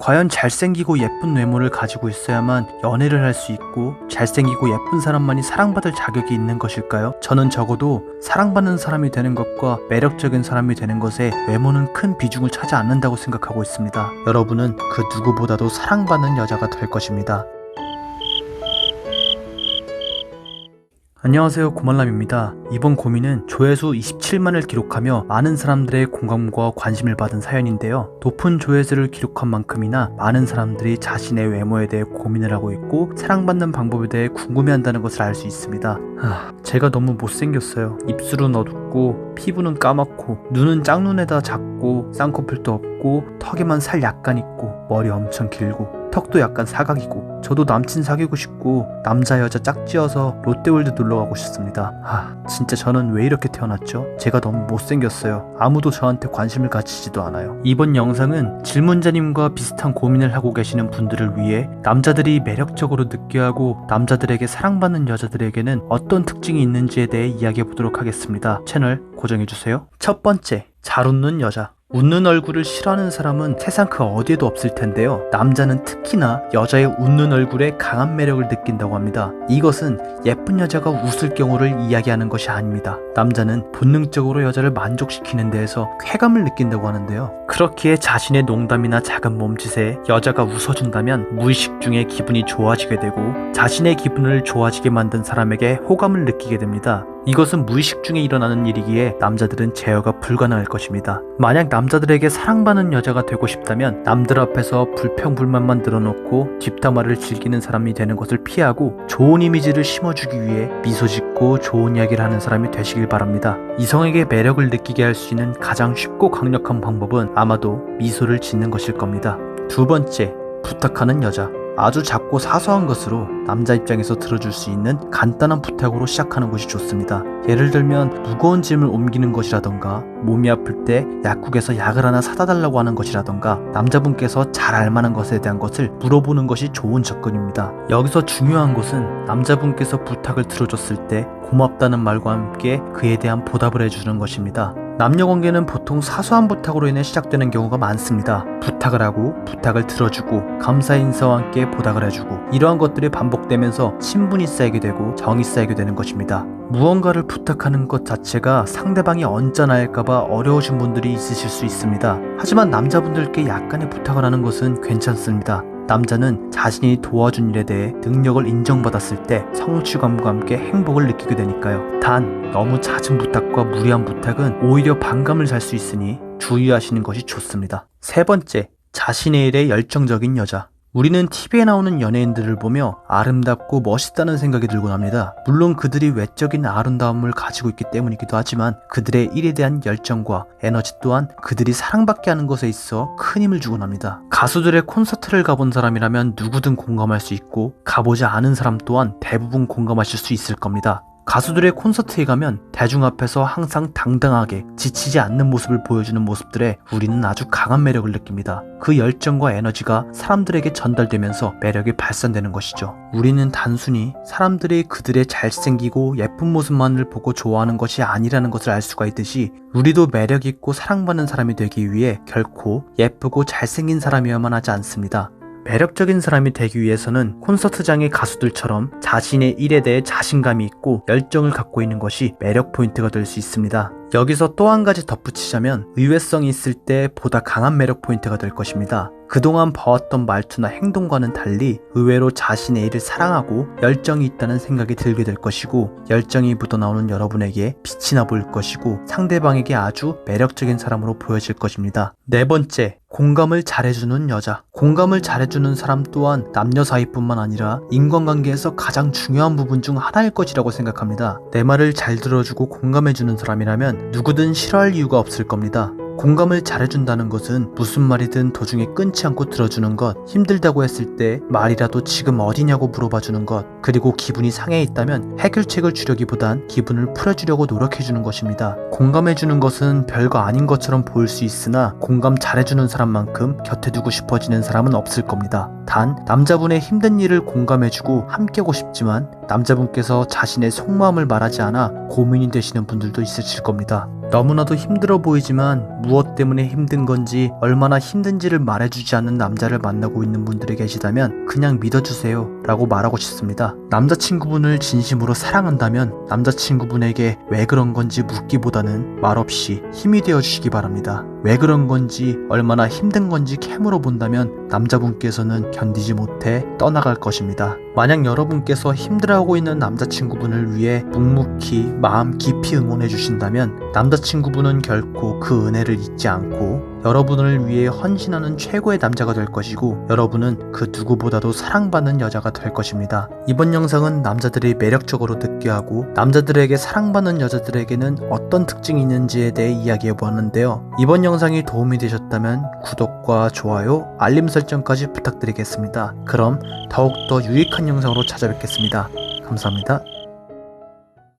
과연 잘생기고 예쁜 외모를 가지고 있어야만 연애를 할 수 있고 잘생기고 예쁜 사람만이 사랑받을 자격이 있는 것일까요? 저는 적어도 사랑받는 사람이 되는 것과 매력적인 사람이 되는 것에 외모는 큰 비중을 차지 않는다고 생각하고 있습니다. 여러분은 그 누구보다도 사랑받는 여자가 될 것입니다. 안녕하세요, 고말람입니다. 이번 고민은 조회수 27만을 기록하며 많은 사람들의 공감과 관심을 받은 사연인데요. 높은 조회수를 기록한 만큼이나 많은 사람들이 자신의 외모에 대해 고민을 하고 있고 사랑받는 방법에 대해 궁금해한다는 것을 알 수 있습니다. 제가 너무 못생겼어요. 입술은 어둡고 피부는 까맣고 눈은 짝눈에다 작고 쌍꺼풀도 없고 턱에만 살 약간 있고 머리 엄청 길고 턱도 약간 사각이고 저도 남친 사귀고 싶고 남자 여자 짝지어서 롯데월드 놀러가고 싶습니다. 진짜 저는 왜 이렇게 태어났죠? 제가 너무 못생겼어요. 아무도 저한테 관심을 가지지도 않아요. 이번 영상은 질문자님과 비슷한 고민을 하고 계시는 분들을 위해 남자들이 매력적으로 느껴하고 남자들에게 사랑받는 여자들에게는 어떤 특징이 있는지에 대해 이야기해보도록 하겠습니다. 채널 고정해주세요. 첫 번째, 잘 웃는 여자. 웃는 얼굴을 싫어하는 사람은 세상 그 어디에도 없을 텐데요. 남자는 특히나 여자의 웃는 얼굴에 강한 매력을 느낀다고 합니다. 이것은 예쁜 여자가 웃을 경우를 이야기하는 것이 아닙니다. 남자는 본능적으로 여자를 만족시키는 데에서 쾌감을 느낀다고 하는데요. 그렇기에 자신의 농담이나 작은 몸짓에 여자가 웃어준다면 무의식 중에 기분이 좋아지게 되고 자신의 기분을 좋아지게 만든 사람에게 호감을 느끼게 됩니다. 이것은 무의식 중에 일어나는 일이기에 남자들은 제어가 불가능할 것입니다. 만약 남자들에게 사랑받는 여자가 되고 싶다면 남들 앞에서 불평불만만 늘어놓고 뒷담화를 즐기는 사람이 되는 것을 피하고 좋은 이미지를 심어주기 위해 미소 짓고 좋은 이야기를 하는 사람이 되시길 바랍니다. 이성에게 매력을 느끼게 할 수 있는 가장 쉽고 강력한 방법은 아마도 미소를 짓는 것일 겁니다. 두 번째, 부탁하는 여자. 아주 작고 사소한 것으로 남자 입장에서 들어줄 수 있는 간단한 부탁으로 시작하는 것이 좋습니다. 예를 들면 무거운 짐을 옮기는 것이라던가 몸이 아플 때 약국에서 약을 하나 사다 달라고 하는 것이라던가 남자분께서 잘 알만한 것에 대한 것을 물어보는 것이 좋은 접근입니다. 여기서 중요한 것은 남자분께서 부탁을 들어줬을 때 고맙다는 말과 함께 그에 대한 보답을 해주는 것입니다. 남녀관계는 보통 사소한 부탁으로 인해 시작되는 경우가 많습니다. 부탁을 하고 부탁을 들어주고 감사 인사와 함께 보답을 해주고 이러한 것들이 반복되면서 친분이 쌓이게 되고 정이 쌓이게 되는 것입니다. 무언가를 부탁하는 것 자체가 상대방이 언짢아할까봐 어려우신 분들이 있으실 수 있습니다. 하지만 남자분들께 약간의 부탁을 하는 것은 괜찮습니다. 남자는 자신이 도와준 일에 대해 능력을 인정받았을 때 성취감과 함께 행복을 느끼게 되니까요. 단 너무 잦은 부탁과 무리한 부탁은 오히려 반감을 살 수 있으니 주의하시는 것이 좋습니다. 세 번째, 자신의 일에 열정적인 여자. 우리는 TV에 나오는 연예인들을 보며 아름답고 멋있다는 생각이 들곤 합니다. 물론 그들이 외적인 아름다움을 가지고 있기 때문이기도 하지만 그들의 일에 대한 열정과 에너지 또한 그들이 사랑받게 하는 것에 있어 큰 힘을 주곤 합니다. 가수들의 콘서트를 가본 사람이라면 누구든 공감할 수 있고 가보지 않은 사람 또한 대부분 공감하실 수 있을 겁니다. 가수들의 콘서트에 가면 대중 앞에서 항상 당당하게 지치지 않는 모습을 보여주는 모습들에 우리는 아주 강한 매력을 느낍니다. 그 열정과 에너지가 사람들에게 전달되면서 매력이 발산되는 것이죠. 우리는 단순히 사람들이 그들의 잘생기고 예쁜 모습만을 보고 좋아하는 것이 아니라는 것을 알 수가 있듯이 우리도 매력있고 사랑받는 사람이 되기 위해 결코 예쁘고 잘생긴 사람이어야만 하지 않습니다. 매력적인 사람이 되기 위해서는 콘서트장의 가수들처럼 자신의 일에 대해 자신감이 있고 열정을 갖고 있는 것이 매력 포인트가 될 수 있습니다. 여기서 또 한 가지 덧붙이자면 의외성이 있을 때 보다 강한 매력 포인트가 될 것입니다. 그동안 봐왔던 말투나 행동과는 달리 의외로 자신의 일을 사랑하고 열정이 있다는 생각이 들게 될 것이고 열정이 묻어나오는 여러분에게 빛이 나 보일 것이고 상대방에게 아주 매력적인 사람으로 보여질 것입니다. 네 번째, 공감을 잘해주는 여자. 공감을 잘해주는 사람 또한 남녀 사이뿐만 아니라 인간관계에서 가장 중요한 부분 중 하나일 것이라고 생각합니다. 내 말을 잘 들어주고 공감해주는 사람이라면 누구든 싫어할 이유가 없을 겁니다. 공감을 잘해준다는 것은 무슨 말이든 도중에 끊지 않고 들어주는 것, 힘들다고 했을 때 말이라도 지금 어디냐고 물어봐주는 것, 그리고 기분이 상해 있다면 해결책을 주려기보단 기분을 풀어주려고 노력해주는 것입니다. 공감해주는 것은 별거 아닌 것처럼 보일 수 있으나 공감 잘해주는 사람만큼 곁에 두고 싶어지는 사람은 없을 겁니다. 단 남자분의 힘든 일을 공감해주고 함께하고 싶지만 남자분께서 자신의 속마음을 말하지 않아 고민이 되시는 분들도 있으실 겁니다. 너무나도 힘들어 보이지만 무엇 때문에 힘든 건지 얼마나 힘든지를 말해주지 않는 남자를 만나고 있는 분들이 계시다면 그냥 믿어주세요 라고 말하고 싶습니다. 남자친구분을 진심으로 사랑한다면 남자친구분에게 왜 그런 건지 묻기보다는 말없이 힘이 되어 주시기 바랍니다. 왜 그런 건지 얼마나 힘든 건지 캐물어 본다면 남자분께서는 견디지 못해 떠나갈 것입니다. 만약 여러분께서 힘들어하고 있는 남자친구분을 위해 묵묵히 마음 깊이 응원해 주신다면 남자친구분은 결코 그 은혜를 잊지 않고 여러분을 위해 헌신하는 최고의 남자가 될 것이고 여러분은 그 누구보다도 사랑받는 여자가 될 것입니다. 이번 영상은 남자들이 매력적으로 느껴하고 남자들에게 사랑받는 여자들에게는 어떤 특징이 있는지에 대해 이야기해 보았는데요. 이번 영상이 도움이 되셨다면 구독과 좋아요, 알림 설정까지 부탁드리겠습니다. 그럼 더욱더 유익한 영상으로 찾아뵙겠습니다. 감사합니다.